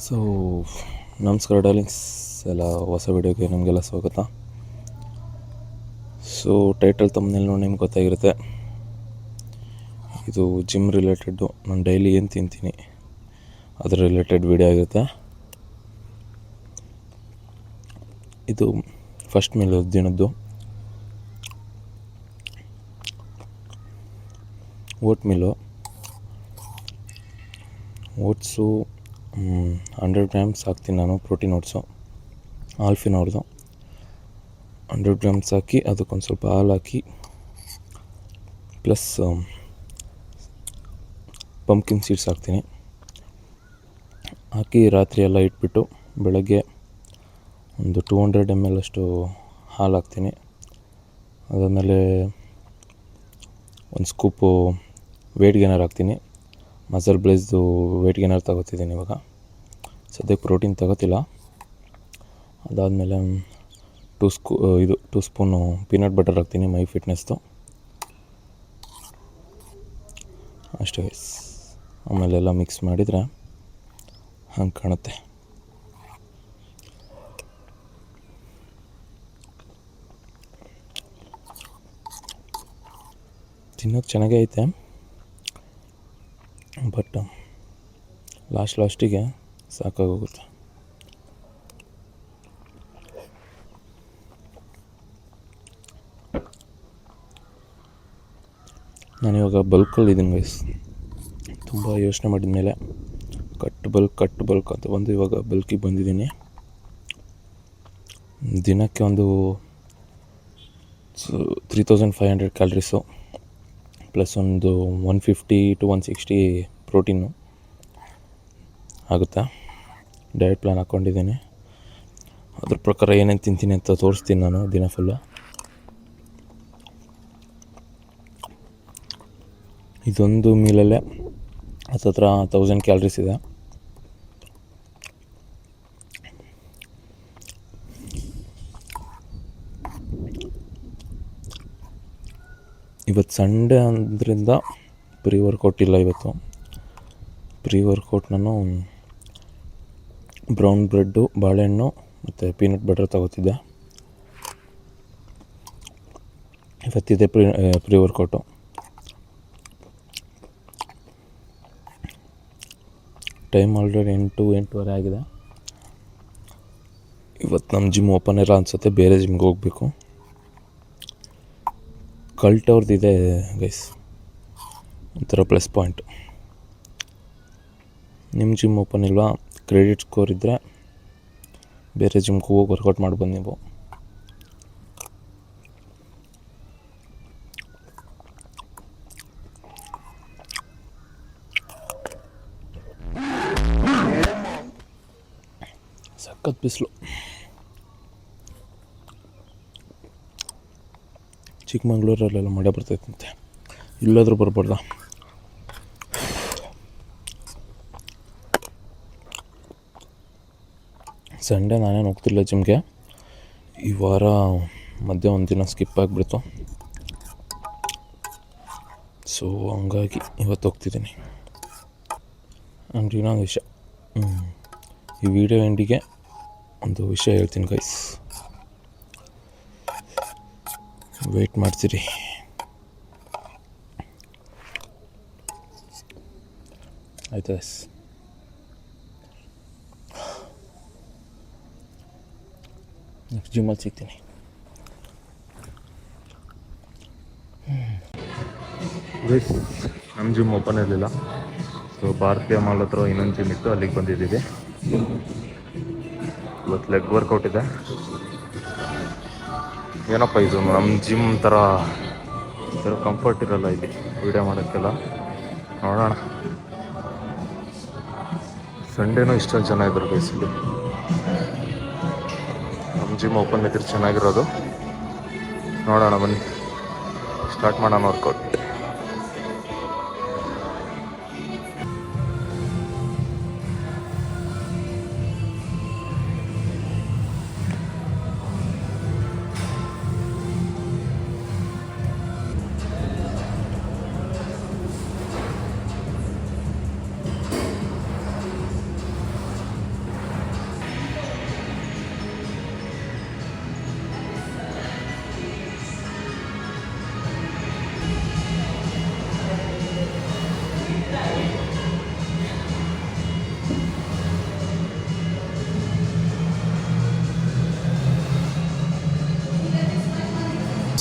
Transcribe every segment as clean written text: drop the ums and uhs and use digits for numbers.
So ನಮಸ್ಕಾರ darlings, ಎಲ್ಲ ಹೊಸ ವಿಡಿಯೋಗೆ ನಮಗೆಲ್ಲ ಸ್ವಾಗತ. ಸೊ ಟೈಟಲ್ ತಮ್ಮನೇಲಿ ನೋಡಿ ನಿಮ್ಗೆ ಗೊತ್ತಾಗಿರುತ್ತೆ, ಇದು ಜಿಮ್ ರಿಲೇಟೆಡ್ಡು. ನಾನು ಡೈಲಿ ಏನು ತಿಂತೀನಿ ಅದರ ರಿಲೇಟೆಡ್ ವಿಡಿಯೋ ಆಗಿರುತ್ತೆ. ಇದು ಫಸ್ಟ್ ಮೀಲ್ ದಿನದ್ದು ಓಟ್ ಮೀಲು. ಓಟ್ಸು 100 ಗ್ರಾಮ್ಸ್ ಹಾಕ್ತೀನಿ ನಾನು. ಪ್ರೋಟೀನ್ ಓಟ್ಸು ಆಲ್ಫಿನ್ ಅವ್ರದ್ದು 100 ಗ್ರಾಮ್ಸ್ ಹಾಕಿ ಅದಕ್ಕೊಂದು ಸ್ವಲ್ಪ ಹಾಲು ಹಾಕಿ ಪ್ಲಸ್ ಪಂಪ್ಕಿನ್ ಸೀಡ್ಸ್ ಹಾಕ್ತೀನಿ. ಹಾಕಿ ರಾತ್ರಿ ಎಲ್ಲ ಇಟ್ಬಿಟ್ಟು ಬೆಳಗ್ಗೆ ಒಂದು 200 ml ಅಷ್ಟು ಹಾಲು ಹಾಕ್ತೀನಿ. ಅದಾದಮೇಲೆ ಒಂದು ಸ್ಕೂಪು ವೇಟ್ ಗೇನರ್ ಹಾಕ್ತೀನಿ. ಮಸಲ್ ಬ್ಲೇಸ್ದು ವೇಟ್ ಗೇನರ್ ತಗೋತಿದ್ದೀನಿ ಇವಾಗ, ಸದ್ಯಕ್ಕೆ ಪ್ರೋಟೀನ್ ತಗೋತಿಲ್ಲ. ಅದಾದಮೇಲೆ 2 ಸ್ಪೂನು ಪೀನಟ್ ಬಟರ್ ಹಾಕ್ತೀನಿ, ಮೈ ಫಿಟ್ನೆಸ್ದು ಅಷ್ಟೇ ಗೈಸ್. ಆಮೇಲೆಲ್ಲ ಮಿಕ್ಸ್ ಮಾಡಿದರೆ ಹಂಗೆ ಕಾಣುತ್ತೆ. ತಿನ್ನೋಕ್ಕೆ ಚೆನ್ನಾಗೇ ಐತೆ, ಬಟ್ ಲಾಸ್ಟಿಗೆ ಸಾಕಾಗೋಗುತ್ತೆ. ನಾನಿವಾಗ ಬಲ್ಕಲ್ಲಿದ್ದೀನಿ ಗೈಸ್. ತುಂಬ ಯೋಚನೆ ಮಾಡಿದ ಮೇಲೆ ಕಟ್ ಬಲ್ಕ್ ಅಂತ ಬಂದು ಇವಾಗ ಬಲ್ಕಿಗೆ ಬಂದಿದ್ದೀನಿ. ದಿನಕ್ಕೆ ಒಂದು 3500 ಕ್ಯಾಲ್ರೀಸು ಪ್ಲಸ್ ಒಂದು 150 to 160 ಪ್ರೋಟೀನು ಆಗುತ್ತೆ. ಡಯಟ್ ಪ್ಲ್ಯಾನ್ ಹಾಕ್ಕೊಂಡಿದ್ದೀನಿ, ಅದ್ರ ಪ್ರಕಾರ ಏನೇನು ತಿಂತೀನಿ ಅಂತ ತೋರಿಸ್ತೀನಿ ನಾನು ದಿನ ಫುಲ್ಲು. ಇದೊಂದು ಮೀಲಲ್ಲೇ ಹತ್ರ 1000 ಕ್ಯಾಲ್ರೀಸ್ ಇದೆ. ಇವತ್ತು ಸಂಡೇ ಅಂದ್ರಿಂದ ಪ್ರೀ ವರ್ಕೌಟ್ ಇಲ್ಲ. ಇವತ್ತು ಪ್ರೀ ವರ್ಕೌಟ್ ನಾನು ಬ್ರೌನ್ ಬ್ರೆಡ್ಡು, ಬಾಳೆಹಣ್ಣು ಮತ್ತು ಪೀನಟ್ ಬಟರ್ ತಗೋತಿದ್ದೆ. ಇವತ್ತಿದೆ ಪ್ರೀ ವರ್ಕೌಟು. ಟೈಮ್ ಆಲ್ರೆಡಿ 8-8:15 ಆಗಿದೆ. ಇವತ್ತು ನಮ್ಮ ಜಿಮ್ ಓಪನ್ ಇಲ್ಲ ಅನಿಸುತ್ತೆ, ಬೇರೆ ಜಿಮ್ಗೆ ಹೋಗಬೇಕು. ಕಲ್ಟ್ ಅವ್ರದ್ದಿದೆ ಗೈಸ್, ಒಂಥರ ಪ್ಲಸ್ ಪಾಯಿಂಟ್. ನಿಮ್ಮ ಜಿಮ್ ಓಪನ್ ಇಲ್ವಾ, ಕ್ರೆಡಿಟ್ ಸ್ಕೋರ್ ಇದ್ದರೆ ಬೇರೆ ಜಿಮ್ಗೆ ಹೋಗಿ ವರ್ಕೌಟ್ ಮಾಡ್ಬೋದು ನೀವು. ಸಖತ್ ಬಿಸಿಲು. ಚಿಕ್ಕಮಂಗ್ಳೂರಲ್ಲೆಲ್ಲ ಮಳೆ ಬರ್ತೈತಂತೆ, ಇಲ್ಲಾದರೂ ಬರ್ಬಾರ್ದ. ಸಂಡೇ ನಾನೇನು ಹೋಗ್ತಿಲ್ಲ ಜಿಮ್ಗೆ. ಈ ವಾರ ಮಧ್ಯೆ ಒಂದು ದಿನ ಸ್ಕಿಪ್ ಆಗಿಬಿಡ್ತು. ಸೊ ಹಂಗಾಗಿ ಇವತ್ತು ಹೋಗ್ತಿದ್ದೀನಿ. ಆ್ಯಂಡ್ ಇನ್ನೊಂದು ವಿಷಯ, ಈ ವಿಡಿಯೋ ಎಂಡಿಗೆ ಒಂದು ವಿಷಯ ಹೇಳ್ತೀನಿ ಗೈಸ್, ವೆಯ್ಟ್ ಮಾಡ್ತೀರಿ. ಆಯ್ತು ಗೈಸ್, ನೆಕ್ಸ್ಟ್ ಜಿಮ್ಮಲ್ಲಿ ಸಿಗ್ತೀನಿ. ಗೈಸ್, ನಮ್ಮ ಜಿಮ್ ಓಪನ್ ಇರಲಿಲ್ಲ. ಸೊ ಭಾರತೀಯ ಮಾಲ್ ಹತ್ರ ಇನ್ನೊಂದು ಜಿಮ್ ಇತ್ತು, ಅಲ್ಲಿಗೆ ಬಂದಿದ್ದೀವಿ. ಇವತ್ತು ಲೆಗ್ ವರ್ಕೌಟ್ ಇದೆ. ಏನಪ್ಪ ಇದು ನಮ್ಮ ಜಿಮ್ ಥರ ಕಂಫರ್ಟ್ ಇರಲ್ಲ ಇಲ್ಲಿ ವೀಡಿಯೋ ಮಾಡೋಕ್ಕೆಲ್ಲ. ನೋಡೋಣ, ಸಂಡೇನೂ ಇಷ್ಟೊಂದು ಜನ ಇದ್ರು ಬೇಸಿಗೆ. ನಮ್ಮ ಜಿಮ್ ಓಪನ್ ಇದ್ರೆ ಚೆನ್ನಾಗಿರೋದು. ನೋಡೋಣ ಬನ್ನಿ, ಸ್ಟಾರ್ಟ್ ಮಾಡೋಣ workout.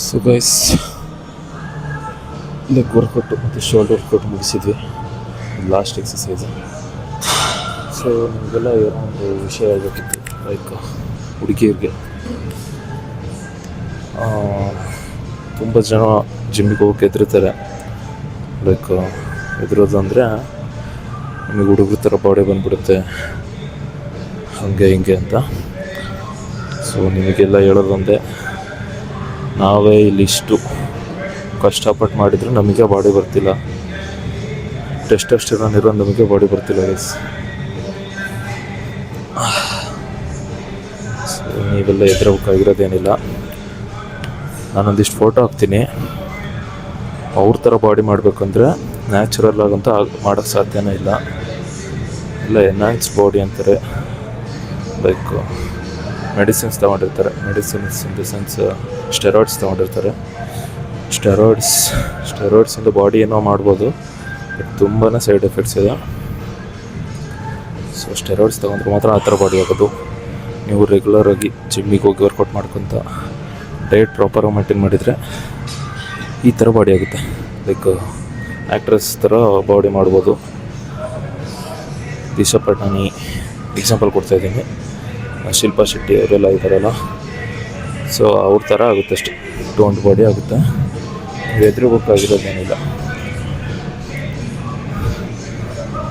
So guys, leg workout ಮತ್ತು ಶೋಲ್ಡರ್ ವರ್ಕೌಟ್ ಮುಗಿಸಿದ್ವಿ. Last exercise. ಸೊ ನಿಮಗೆಲ್ಲ ಏನೋ ಒಂದು ವಿಷಯ ಹೇಳಬೇಕಿತ್ತು. ಲೈಕ್ ಹುಡುಗಿಯರಿಗೆ ತುಂಬ ಜನ ಜಿಮ್ಮಿಗೆ ಹೋಗಕ್ಕೆ ಹೆದರ್ತಾರೆ. ಲೈಕ್ ಹೆದರೋದು ಅಂದರೆ ನಿಮಗೆ ಹುಡುಗರ ಥರ ಬಾಡಿ ಬಂದ್ಬಿಡುತ್ತೆ, ಹಾಗೆ ಹಿಂಗೆ ಅಂತ. ಸೊ ನಿಮಗೆಲ್ಲ ಹೇಳೋದಂದರೆ, ನಾವೇ ಇಲ್ಲಿಷ್ಟು ಕಷ್ಟಪಟ್ಟು ಮಾಡಿದರೂ ನಮಗೆ ಬಾಡಿ ಬರ್ತಿಲ್ಲ. ಟೆಸ್ಟೋಸ್ಟೆರಾನ್ ಇರೋ ನಮಗೆ ಬಾಡಿ ಬರ್ತಿಲ್ಲ ಗೈಸ್. ಸೊ ನೀವೆಲ್ಲ ಹೆದರಬೇಕಾಗಿರೋದೇನಿಲ್ಲ. ನಾನೊಂದಿಷ್ಟು ಫೋಟೋ ಹಾಕ್ತೀನಿ. ಅವ್ರ ಥರ ಬಾಡಿ ಮಾಡಬೇಕಂದ್ರೆ ನ್ಯಾಚುರಲ್ ಆಗಂತ ಮಾಡೋಕ್ಕೆ ಸಾಧ್ಯನೇ ಇಲ್ಲ. ಎಲ್ಲ ಎನ್ಹಾನ್ಸ್ ಬಾಡಿ ಅಂತಾರೆ. ಲೈಕ್ ಮೆಡಿಸಿನ್ಸ್ ತೊಗೊಂಡಿರ್ತಾರೆ. Medicines in the sense steroids ತೊಗೊಂಡಿರ್ತಾರೆ. ಸ್ಟೆರಾಯ್ಡ್ಸಿಂದ ಬಾಡಿ ಏನೋ ಮಾಡ್ಬೋದು, ಬಟ್ ತುಂಬಾ ಸೈಡ್ ಎಫೆಕ್ಟ್ಸ್ ಇದೆ. ಸೊ ಸ್ಟೆರಾಯ್ಡ್ಸ್ ತೊಗೊಂಡ್ರೆ ಮಾತ್ರ ಆ ಥರ ಬಾಡಿ ಆಗೋದು. ನೀವು ರೆಗ್ಯುಲರಾಗಿ ಜಿಮ್ಮಿಗೆ ಹೋಗಿ ವರ್ಕೌಟ್ ಮಾಡ್ಕೊತ ಡಯಟ್ ಪ್ರಾಪರಾಗಿ ಮೇಂಟೈನ್ ಮಾಡಿದರೆ ಈ ಥರ ಬಾಡಿ ಆಗುತ್ತೆ. ಲೈಕ್ ಆ್ಯಕ್ಟ್ರೆಸ್ ಥರ ಬಾಡಿ ಮಾಡ್ಬೋದು. ದಿಶಾ ಪಟಾಣಿ ಎಕ್ಸಾಂಪಲ್ ಕೊಡ್ತಾಯಿದ್ದೀನಿ. ಶಿಲ್ಪಾ ಶೆಟ್ಟಿ ಅವರೆಲ್ಲ ಇದ್ದಾರಲ್ಲ, ಸೊ ಅವ್ರ ಥರ ಆಗುತ್ತೆ ಅಷ್ಟೇ. ಟೋನ್ಡ್ ಬಾಡಿ ಆಗುತ್ತೆ. ಹೆದರಬೇಕಾಗಿರೋದೇನಿಲ್ಲ.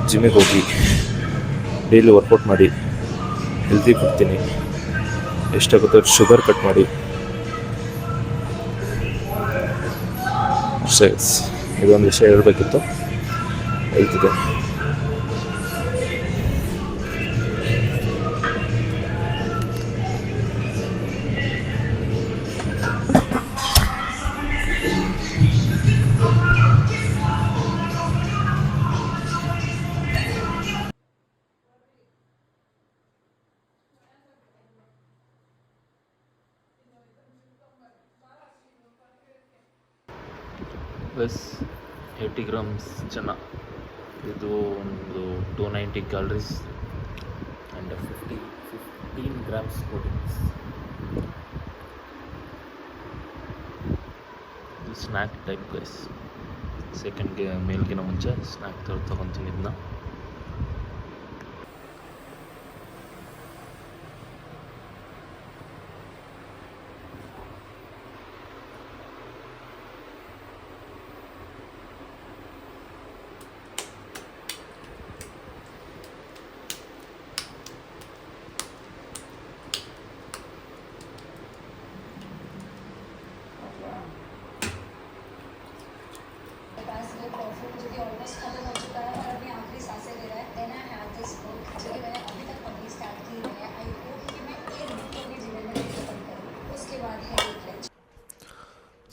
ಜಿಮ್ಮಿಗೆ ಹೋಗಿ ಡೈಲಿ ವರ್ಕೌಟ್ ಮಾಡಿ, ಹೆಲ್ತಿ ಕೊಡ್ತೀನಿ. ಎಷ್ಟಾಗುತ್ತೋ ಶುಗರ್ ಕಟ್ ಮಾಡಿ. ಸೈಸ್ ಇದೊಂದು ವಿಷಯ ಹೇಳಬೇಕಿತ್ತು, ಹೇಳ್ತಿದ್ದೆ. ಪ್ಲಸ್ 80 ಗ್ರಾಮ್ಸ್ ಚೆನ್ನ. ಇದು ಒಂದು 290 ಕ್ಯಾಲರೀಸ್ ಆ್ಯಂಡ್ 15 ಗ್ರಾಮ್ಸ್ ಪ್ರೋಟೀನ್ಸ್. ಇದು ಸ್ನ್ಯಾಕ್ ಟೈಪ್ ಗೈಸ್. ಸೆಕೆಂಡ್ಗೆ ಮೇಲ್ಗಿನ ಮುಂಚೆ ಸ್ನ್ಯಾಕ್ ತೊಗೊತೀನಿ ಇದನ್ನ.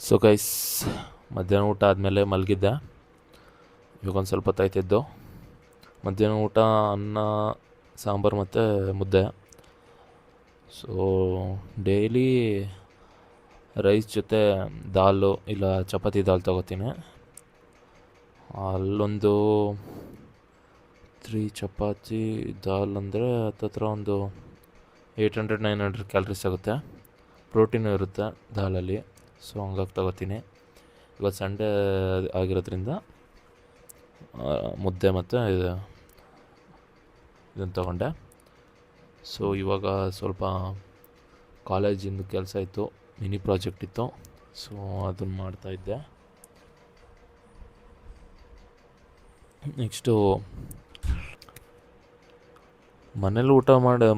ಸೊ ಗೈಸ್, ಮಧ್ಯಾಹ್ನ ಊಟ ಆದಮೇಲೆ ಮಲಗಿದ್ದೆ. ಇವಾಗ ಒಂದು ಸ್ವಲ್ಪ ಹೊತ್ತಾಯ್ತಿದ್ದು. ಮಧ್ಯಾಹ್ನ ಊಟ ಅನ್ನ, ಸಾಂಬಾರು ಮತ್ತು ಮುದ್ದೆ. ಸೊ ಡೈಲಿ ರೈಸ್ ಜೊತೆ ದಾಲು ಇಲ್ಲ ಚಪಾತಿ ದಾಲ್ ತೊಗೋತೀನಿ. ಅಲ್ಲೊಂದು 3 ಚಪಾತಿ ದಾಲ್ ಅಂದರೆ ಹತ್ತತ್ರ ಒಂದು 800-900 ಕ್ಯಾಲರೀಸ್ ಆಗುತ್ತೆ. ಪ್ರೋಟೀನು ಇರುತ್ತೆ ದಾಲಲ್ಲಿ. ಸೊ ಹಂಗಾಗಿ ತೊಗೋತೀನಿ. ಇವತ್ತು ಸಂಡೇ ಆಗಿರೋದ್ರಿಂದ ಮುದ್ದೆ ಮತ್ತು ಇದನ್ನು ತೊಗೊಂಡೆ. ಸೊ ಇವಾಗ ಸ್ವಲ್ಪ ಕಾಲೇಜಿಂದ ಕೆಲಸ ಇತ್ತು, ಮಿನಿ ಪ್ರಾಜೆಕ್ಟ್ ಇತ್ತು. ಸೊ ಅದನ್ನು ಮಾಡ್ತಾಯಿದ್ದೆ. ನೆಕ್ಸ್ಟು ಮನೇಲಿ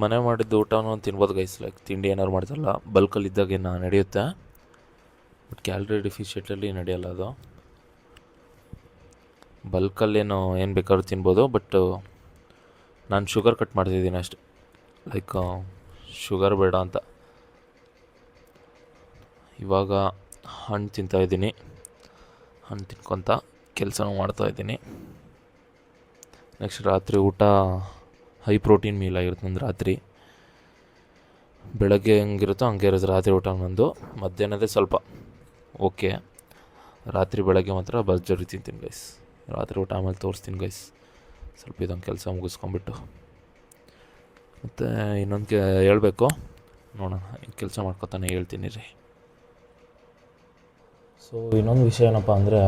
ಮನೆ ಮಾಡಿದ್ದು ಊಟನೂ ತಿನ್ಬೋದು ಗೈಸ್. ಲೈಕ್ ತಿಂಡಿ ಏನಾದ್ರು ಮಾಡ್ತಾರಲ್ಲ, ಬಲ್ಕಲ್ಲಿದ್ದಾಗೇನು ನಡೆಯುತ್ತೆ, ಬಟ್ ಕ್ಯಾಲರಿ ಡೆಫಿಷಿಯೆಂಟಲ್ಲಿ ನಡೆಯಲ್ಲ ಅದು. ಬಲ್ಕಲ್ಲೇನು ಏನು ಬೇಕಾದ್ರೂ ತಿನ್ಬೋದು, ಬಟ್ ನಾನು ಶುಗರ್ ಕಟ್ ಮಾಡ್ತಿದ್ದೀನಿ ಅಷ್ಟೆ. ಲೈಕ್ ಶುಗರ್ ಬೇಡ ಅಂತ. ಇವಾಗ ಹಣ್ಣು ತಿಂತಾಯಿದ್ದೀನಿ. ಹಣ್ಣು ತಿನ್ಕೊತ ಕೆಲಸನೂ ಮಾಡ್ತಾಯಿದ್ದೀನಿ. ನೆಕ್ಸ್ಟ್ ರಾತ್ರಿ ಊಟ ಹೈ ಪ್ರೋಟೀನ್ ಮೀಲ್ ಆಗಿರುತ್ತೆ ನಂದು ರಾತ್ರಿ. ಬೆಳಗ್ಗೆ ಹೆಂಗಿರುತ್ತೋ ಹಂಗೆ ಇರುತ್ತೆ ರಾತ್ರಿ ಊಟ ನಂದು. ಮಧ್ಯಾಹ್ನದೇ ಸ್ವಲ್ಪ ಓಕೆ. ರಾತ್ರಿ ಬೆಳಗ್ಗೆ ಮಾತ್ರ ಭರ್ಜರಿ ತಿಂತೀನಿ ಗೈಸ್. ರಾತ್ರಿ ಊಟ ಆಮೇಲೆ ತೋರಿಸ್ತೀನಿ ಗೈಸ್. ಸ್ವಲ್ಪ ಇದೊಂದು ಕೆಲಸ ಮುಗಿಸ್ಕೊಂಬಿಟ್ಟು ಮತ್ತು ಇನ್ನೊಂದು ಹೇಳಬೇಕು. ನೋಡೋಣ, ಕೆಲಸ ಮಾಡ್ಕೊತಾನೆ ಹೇಳ್ತೀನಿ ರೀ. ಸೊ ಇನ್ನೊಂದು ವಿಷಯ ಏನಪ್ಪ ಅಂದರೆ,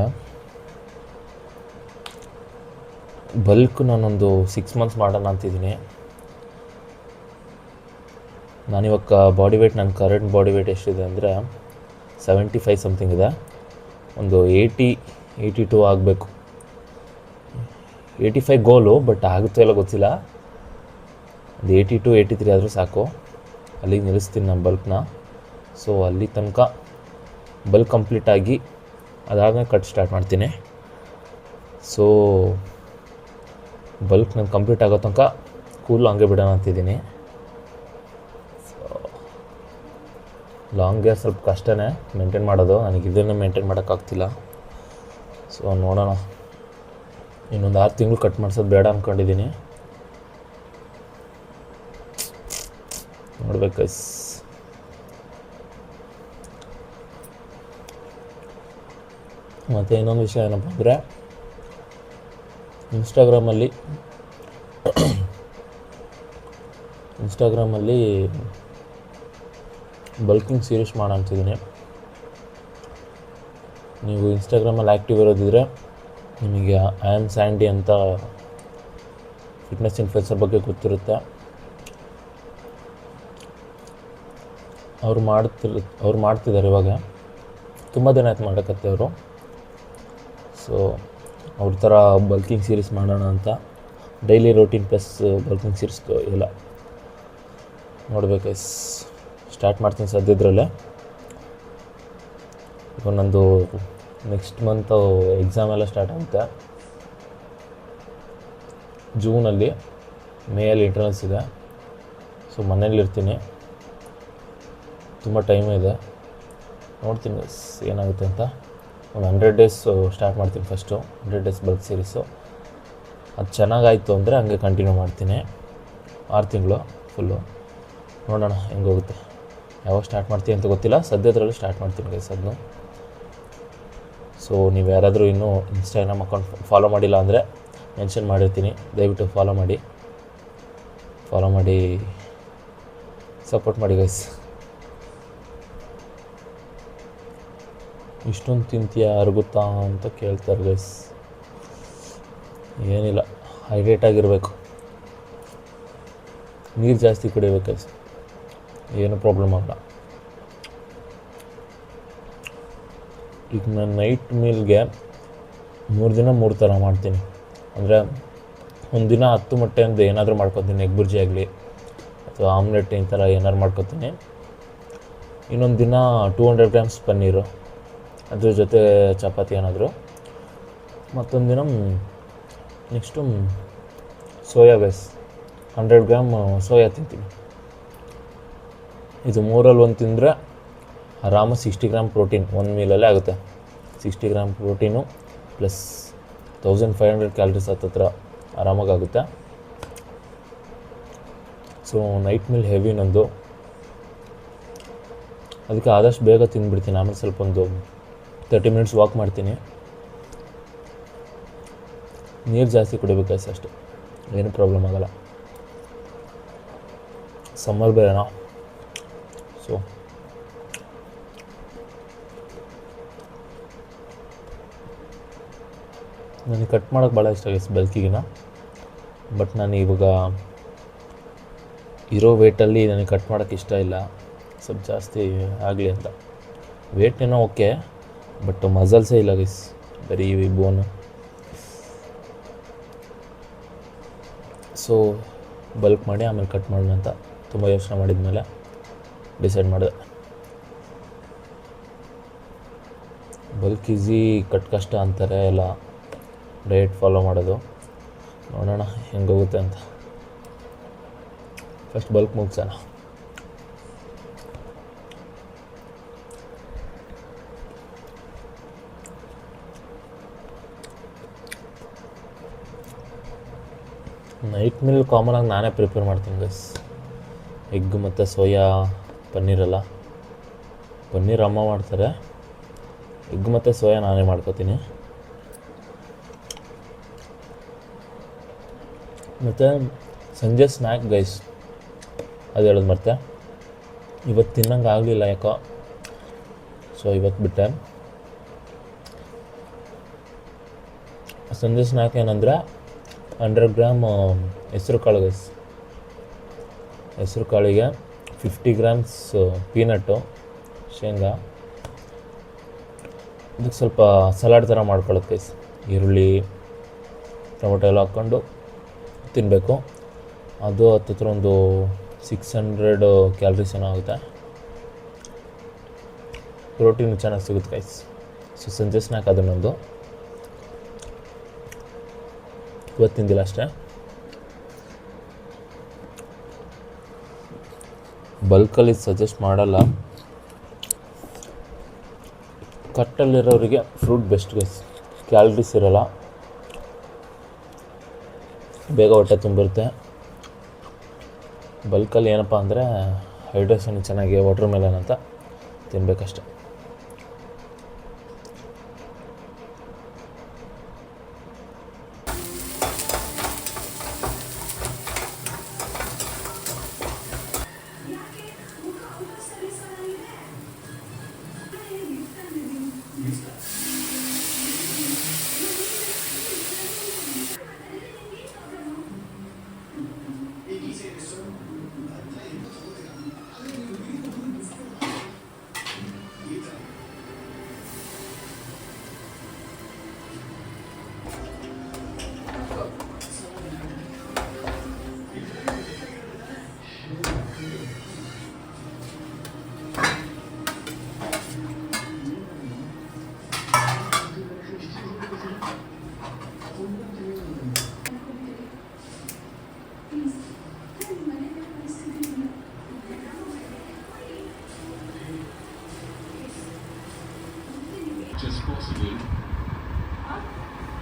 ಬಲ್ಕ್ ನಾನೊಂದು 6 ಮಂತ್ಸ್ ಮಾಡೋಣ ಅಂತಿದ್ದೀನಿ. ನಾನಿವಾಗ ಬಾಡಿ ವೇಟ್, ನನ್ನ ಕರೆಂಟ್ ಬಾಡಿ ವೇಟ್ ಎಷ್ಟಿದೆ ಅಂದರೆ 75 ಸಮಥಿಂಗ್ ಇದೆ. ಒಂದು 82 ಆಗಬೇಕು. 85 ಗೋಲು, ಬಟ್ ಆಗುತ್ತೋ ಎಲ್ಲ ಗೊತ್ತಿಲ್ಲ. ಒಂದು 82-83 ಆದರೂ ಸಾಕು. ಅಲ್ಲಿಗೆ ನಿಲ್ಲಿಸ್ತೀನಿ ನಾನು ಬಲ್ಕ್ನ. ಸೊ ಅಲ್ಲಿ ತನಕ ಬಲ್ಕ್ ಕಂಪ್ಲೀಟಾಗಿ ಅದಾದಮೇಲೆ ಕಟ್ ಸ್ಟಾರ್ಟ್ ಮಾಡ್ತೀನಿ. ಸೊ ಬಲ್ಕ್ ನಾನು ಕಂಪ್ಲೀಟ್ ಆಗೋ ತನಕ ಕೂಲ್ ಹಂಗೆ ಬಿಡೋಣ ಅಂತಿದ್ದೀನಿ. ಲಾಂಗ್ ಗೇರ್ ಸ್ವಲ್ಪ ಕಷ್ಟನೇ ಮೇಂಟೈನ್ ಮಾಡೋದು, ನನಗೆ ಇದನ್ನು ಮೇಂಟೈನ್ ಮಾಡೋಕ್ಕಾಗ್ತಿಲ್ಲ. ಸೊ ನೋಡೋಣ, ಇನ್ನೊಂದು 6 ತಿಂಗಳು ಕಟ್ ಮಾಡಿಸೋದು ಬೇಡ ಅಂದ್ಕೊಂಡಿದ್ದೀನಿ. ನೋಡ್ಬೇಕು ಗೈಸ್. ಮತ್ತು ಇನ್ನೊಂದು ವಿಷಯ ಏನಪ್ಪ ಅಂದರೆ, ಇನ್ಸ್ಟಾಗ್ರಾಮಲ್ಲಿ ಬಲ್ಕಿಂಗ್ ಸೀರೀಸ್ ಮಾಡೋ ಅಂತಿದ್ದೀನಿ. ನೀವು ಇನ್ಸ್ಟಾಗ್ರಾಮಲ್ಲಿ ಆ್ಯಕ್ಟಿವ್ ಇರೋದಿದ್ರೆ ನಿಮಗೆ ಐ ಆಮ್ ಸ್ಯಾಂಡಿ ಅಂತ ಫಿಟ್ನೆಸ್ ಇನ್ಫ್ಲುಯೆನ್ಸರ್ ಬಗ್ಗೆ ಗೊತ್ತಿರುತ್ತೆ. ಅವ್ರು ಮಾಡ್ತಿದ್ದಾರೆ ಇವಾಗ, ತುಂಬ ದಿನ ಆಯ್ತು ಮಾಡೋಕ್ಕತ್ತೆ ಅವರು. ಸೊ ಅವ್ರ ಥರ ಬಲ್ಕಿಂಗ್ ಸೀರೀಸ್ ಮಾಡೋಣ ಅಂತ, daily routine plus bulking series ಎಲ್ಲ ನೋಡ್ಬೇಕು. ಸ್ಟಾರ್ಟ್ ಮಾಡ್ತೀನಿ ಸದ್ಯದ್ರಲ್ಲೇ. ಇವಾಗ ನಂದು ನೆಕ್ಸ್ಟ್ ಮಂತು ಎಕ್ಸಾಮ್ ಎಲ್ಲ ಸ್ಟಾರ್ಟ್ ಆಗುತ್ತೆ. ಜೂನಲ್ಲಿ, ಮೇಯಲ್ಲಿ ಇಂಟರ್ನಲ್ಸ್ ಇದೆ. ಸೊ ಮನೇಲಿರ್ತೀನಿ, ತುಂಬ ಟೈಮ್ ಇದೆ. ನೋಡ್ತೀನಿ ಏನಾಗುತ್ತೆ ಅಂತ. ಒಂದು 100 ಡೇಸ್ ಸ್ಟಾರ್ಟ್ ಮಾಡ್ತೀನಿ ಫಸ್ಟು, 100 ಡೇಸ್ ಬಲ್ಕ್ ಸೀರೀಸು. ಅದು ಚೆನ್ನಾಗಾಯಿತು ಅಂದರೆ ಹಂಗೆ ಕಂಟಿನ್ಯೂ ಮಾಡ್ತೀನಿ 6 ತಿಂಗಳು ಫುಲ್ಲು. ನೋಡೋಣ ಹೆಂಗೋಗುತ್ತೆ. ಯಾವಾಗ ಸ್ಟಾರ್ಟ್ ಮಾಡ್ತೀನಿ ಅಂತ ಗೊತ್ತಿಲ್ಲ, ಸದ್ಯದ್ರಲ್ಲಿ ಸ್ಟಾರ್ಟ್ ಮಾಡ್ತೀನಿ ಗೈಸ್ ಅದನ್ನು. ಸೊ ನೀವು ಯಾರಾದರೂ ಇನ್ನೂ ಇನ್ಸ್ಟಾಗ್ರಾಮ್ ಅಕೌಂಟ್ ಫಾಲೋ ಮಾಡಿಲ್ಲ ಅಂದರೆ ಮೆನ್ಷನ್ ಮಾಡಿರ್ತೀನಿ, ದಯವಿಟ್ಟು ಫಾಲೋ ಮಾಡಿ ಸಪೋರ್ಟ್ ಮಾಡಿ ಗೈಸ್. ಇಷ್ಟೊಂದು ತಿಂತೀಯಾ ಅరుగుತ್ತಾ ಅಂತ ಕೇಳ್ತಾರೆ ಗೈಸ್. ಏನಿಲ್ಲ, ಹೈಡ್ರೇಟಾಗಿರಬೇಕು, ನೀರು ಜಾಸ್ತಿ ಕುಡಿಬೇಕು ಗೈಸ್, ಏನು ಪ್ರಾಬ್ಲಮ್ ಆಗಲ್ಲ. ಈಗ ನಾನು ನೈಟ್ ಮೀಲ್ಗೆ 3 ದಿನ 3 ಥರ ಮಾಡ್ತೀನಿ. ಅಂದರೆ ಒಂದಿನ 10 ಮೊಟ್ಟೆ ಅಂತ ಏನಾದರೂ ಮಾಡ್ಕೊತೀನಿ, ಎಗ್ ಬುರ್ಜಿ ಆಗಲಿ ಅಥವಾ ಆಮ್ಲೆಟ್ ಈ ಥರ ಏನಾದ್ರು ಮಾಡ್ಕೊತೀನಿ. ಇನ್ನೊಂದು ದಿನ 200 ಗ್ರಾಮ್ಸ್ ಪನ್ನೀರು, ಅದ್ರ ಜೊತೆ ಚಪಾತಿ ಏನಾದರೂ. ಮತ್ತೊಂದು ದಿನ next soya base, 100 gram soya ತಿಂತೀನಿ. ಇದು 3ರಲ್ಲಿ 1 ತಿಂದರೆ ಆರಾಮಾಗಿ 60 ಗ್ರಾಮ್ ಪ್ರೋಟೀನ್ ಒಂದು ಮೀಲಲ್ಲೇ ಆಗುತ್ತೆ. 60 ಗ್ರಾಮ್ ಪ್ರೋಟೀನು ಪ್ಲಸ್ 1500 ಕ್ಯಾಲರೀಸ್ ಹತ್ತಿರ ಆರಾಮಾಗುತ್ತೆ. ಸೊ ನೈಟ್ ಮೀಲ್ ಹೆವಿ ನಂದು, ಅದಕ್ಕೆ ಆದಷ್ಟು ಬೇಗ ತಿಂದುಬಿಡ್ತೀನಿ. ಆಮೇಲೆ ಸ್ವಲ್ಪ ಒಂದು 30 ಮಿನಿಟ್ಸ್ ವಾಕ್ ಮಾಡ್ತೀನಿ. ನೀರು ಜಾಸ್ತಿ ಕುಡಿಬೇಕು ಅಷ್ಟೇ, ಏನು ಪ್ರಾಬ್ಲಮ್ ಆಗಲ್ಲ. ಸಮ್ಮರ್ ಬೇರೆನಾ, ಸೊ ನನಗೆ ಕಟ್ ಮಾಡೋಕ್ಕೆ ಭಾಳ ಇಷ್ಟ ಆಗುತ್ತೆ ಬಲ್ಕಿಗಿನ. ಬಟ್ ನಾನು ಇವಾಗ ಇರೋ ವೇಟಲ್ಲಿ ನನಗೆ ಕಟ್ ಮಾಡೋಕ್ಕೆ ಇಷ್ಟ ಇಲ್ಲ, ಸ್ವಲ್ಪ ಜಾಸ್ತಿ ಆಗಲಿ ಅಂತ. ವೇಟ್ ಏನೋ ಓಕೆ, ಬಟ್ ಮಸಲ್ಸೇ ಇಲ್ಲ ಗೈಸ್, ಬರೀ ಬೋನು. ಸೊ ಬಲ್ಕ್ ಮಾಡಿ ಆಮೇಲೆ ಕಟ್ ಮಾಡೋಣ ಅಂತ ತುಂಬ ಯೋಚನೆ ಮಾಡಿದ ಮೇಲೆ ಡಿಸೈಡ್ ಮಾಡಿದೆ. ಬಲ್ಕ್ ಈಸಿ, ಕಟ್ ಕಷ್ಟ ಅಂತಾರೆ ಎಲ್ಲ ಡಯಟ್ ಫಾಲೋ ಮಾಡೋದು. ನೋಡೋಣ ಹೆಂಗೋಗುತ್ತೆ ಅಂತ. ಫಸ್ಟ್ ಬಲ್ಕ್ ಮುಗಿಸೋಣ. ನೈಟ್ ಮೀಲ್ ಕಾಮನಾಗಿ ನಾನೇ ಪ್ರಿಪೇರ್ ಮಾಡ್ತೀನಿ ಗೈಸ್. ಎಗ್ ಮತ್ತು ಸೋಯಾ ಪನ್ನೀರಲ್ಲ, ಪನ್ನೀರ್ ಅಮ್ಮ ಮಾಡ್ತಾರೆ, ಎಗ್ ಮತ್ತು ಸೋಯಾ ನಾನೇ ಮಾಡ್ಕೋತೀನಿ. ಮತ್ತು ಸಂಜೆ ಸ್ನ್ಯಾಕ್ ಗೈಸ್, ಅದು ಹೇಳೋದು ಮತ್ತೆ ಇವತ್ತು ತಿನ್ನಂಗೆ ಆಗಲಿಲ್ಲ ಯಾಕೋ, ಸೊ ಇವತ್ತು ಬಿಟ್ಟೆ. ಸಂಜೆ ಸ್ನ್ಯಾಕ್ ಏನಂದರೆ 100 ಗ್ರಾಮ್ ಹೆಸ್ರು ಕಾಳು ಗೈಸ್. ಹೆಸ್ರು ಕಾಳಿಗೆ 50 ಗ್ರಾಮ್ಸ್ ಪೀನಟ್ಟು ಶೇಂಗಾ. ಇದಕ್ಕೆ ಸ್ವಲ್ಪ ಸಲಾಡ್ ಥರ ಮಾಡ್ಕೊಳ್ಳೋದು ಗೈಸ್. ಈರುಳ್ಳಿ ಟೊಮೊಟೊ ಎಲ್ಲ ಹಾಕ್ಕೊಂಡು ತಿನ್ನಬೇಕು. ಅದು ಹತ್ತಿರ ಒಂದು 600 ಕ್ಯಾಲ್ರೀಸ್ ಏನೋ ಆಗುತ್ತೆ. ಪ್ರೋಟೀನ್ ಚೆನ್ನಾಗಿ ಸಿಗುತ್ತೆ ಗೈಸ್. ಸೊ ಸಂಜೆ ಸ್ನ್ಯಾಕ್ ಅದನ್ನೊಂದು ಇವತ್ತು ತಿಂದಿಲ್ಲ ಅಷ್ಟೇ. ಬಲ್ಕಲ್ಲಿ ಸಜೆಸ್ಟ್ ಮಾಡಲ್ಲ. ಕಟ್ಟಲ್ಲಿರೋರಿಗೆ ಫ್ರೂಟ್ ಬೆಸ್ಟ್ ಗೈಸ್. ಕ್ಯಾಲರೀಸ್ ಇರೋಲ್ಲ, ಬೇಗ ಹೊಟ್ಟೆ ತುಂಬಿರುತ್ತೆ. ಬಲ್ಕಲ್ಲಿ ಏನಪ್ಪ ಅಂದರೆ ಹೈಡ್ರೇಷನ್ ಚೆನ್ನಾಗಿ ವಾಟರ್ ಮೆಲನ್ ಅಂತ ತಿನ್ನಬೇಕಷ್ಟೆ. Just possible.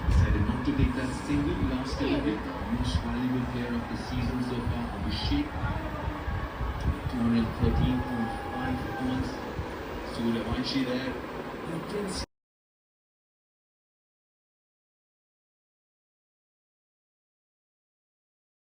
Decided not to take that single last hit. Most valuable player of the season so far, Abhishek. 213.5 points. Suryavanshi there. The Prince